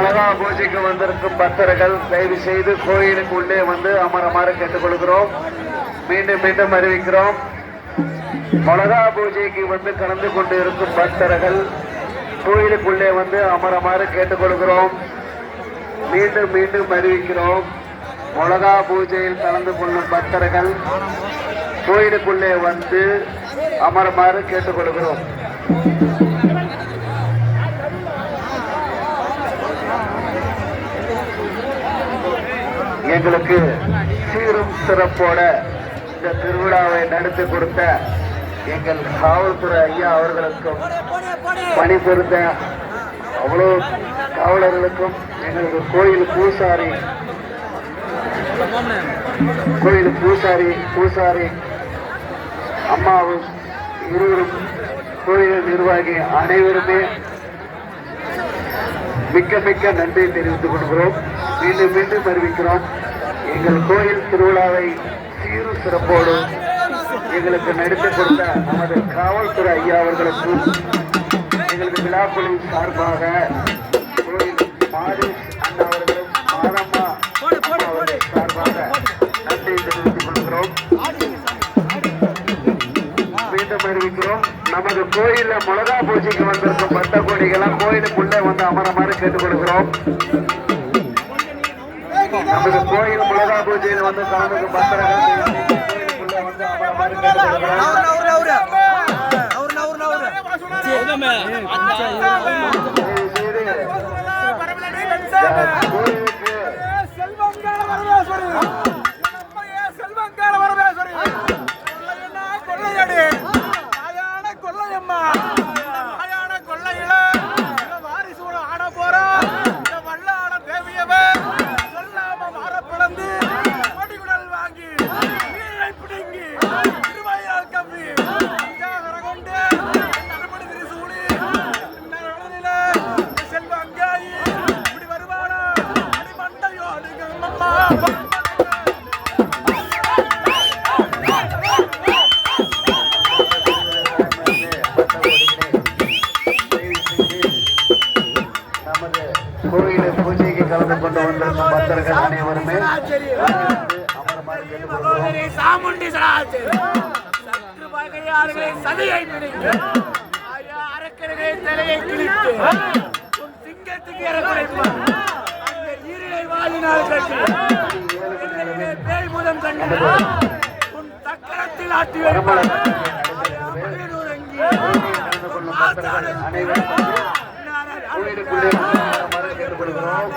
மகா பூஜைக்கு வந்திருக்கும் பக்தர்கள் தயவு செய்து கோயிலுக்கு உள்ளே வந்து அமரமாறு கேட்டுக்கொள்கிறோம். மீண்டும் மீண்டும் அறிவிக்கிறோம். மகா பூஜைக்கு வந்து கலந்து கொண்டு இருக்கும் பக்தர்கள் கோயிலுக்குள்ளே வந்து அமரமாறு கேட்டுக்கொள்கிறோம். மீண்டும் மீண்டும் அறிவிக்கிறோம். மகா பூஜையில் கலந்து கொள்ளும் பக்தர்கள் கோயிலுக்குள்ளே வந்து அமரமாறு கேட்டுக்கொள்கிறோம். எங்களுக்கு சீரும் சிறப்போட இந்த திருவிழாவை நடத்தி கொடுத்த எங்கள் காவல்துறை ஐயா அவர்களுக்கும் பணிபுரிந்த அவ்வளோ காவலர்களுக்கும் எங்களுக்கு கோயில் பூசாரி அம்மாவும் இருவரும் கோயில் நிர்வாகி அனைவருமே மிக்க மிக்க நன்றி தெரிவித்துக் கொள்கிறோம். மீண்டும் மீண்டும் அறிவிக்கிறோம். எங்கள் கோயில் திருவிழாவை சீரும் சிறப்போடு எங்களுக்கு நடத்தி கொடுத்த நமது காவல்துறை ஐயா அவர்களுக்கும் எங்களுக்கு விழாக்குழு சார்பாக கோயில் மாரி அண்ணா அவர்களும் மாதம்மா அவர்கள் சார்பாக நன்றி தெரிவித்துக் கொள்கிறோம். மீண்டும் அறிவிக்கிறோம். நமது கோயில மொளகா பூஜைக்கு வந்திருக்கும் பட்ட கோடிகளாம் கோயிலுக்குள்ளே வந்து அமரமாறு கேட்டுக் கொடுக்கிறோம். நமது கோயில் மொளகா பூஜையில் வந்து கலந்து பக்தர்கள் கோயிலுக்குள்ளே வந்து அமரமாறு கேட்டுக் கோயில் பூஜைக்கு கலந்து கொண்டு வந்திருக்கும் பக்தர்கள் அனைவருமே கோயிலுக்குள்ளே கேட்டுக்கொள்கிறோம்.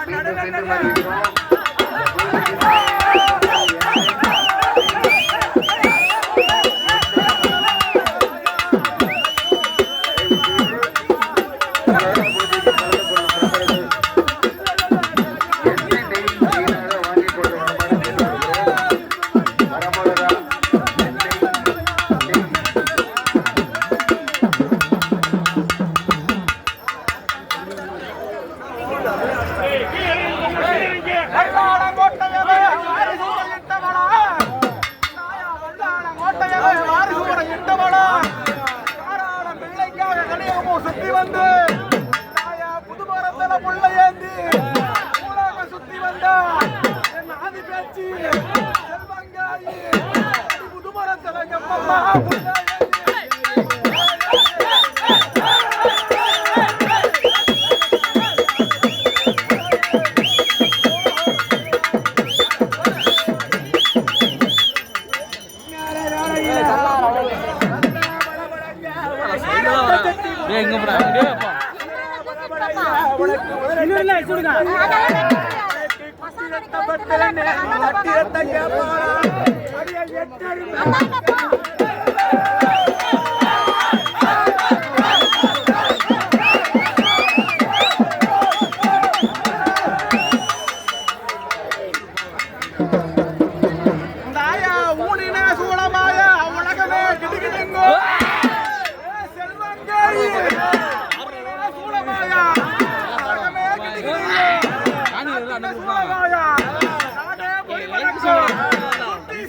மீண்டும் மீண்டும் அறிவிக்கிறோம். சுத்தி வந்து புதுமரத்துல புள்ள ஏந்தி சுத்தி வந்தா என் ஆதி பேச்சு செல்வங்காயி புதுமரத்துல எம்மம்மா புள்ள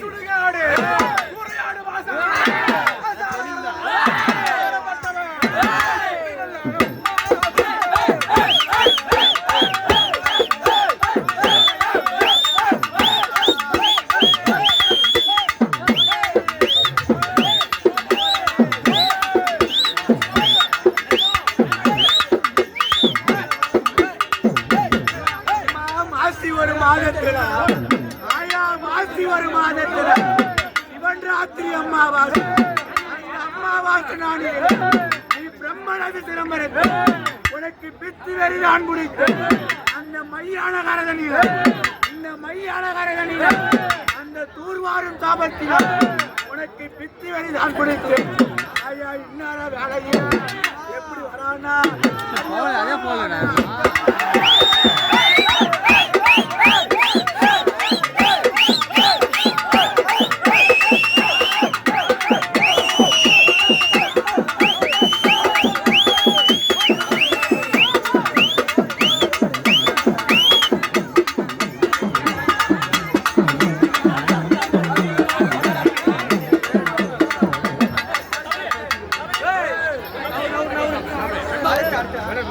சுடுகாடு ஒரு மாதத்துல ஆயா மாசி ஒரு மாதத்துல இவன் ராத்திரி அம்மாவாசை அந்த அம்மாவாசை நானே நீ பிரம்மனது சிரமரத்து உனக்கு பித்து வெறிதான் முடித்து அந்த மையான கரகனில இந்த மையான கரகனில அந்த தூர்வாரும் தாபத்தில உனக்கு பித்து வெறிதான் கொடுத்து ஐயா இன்னார வேலையில எப்படி வரானா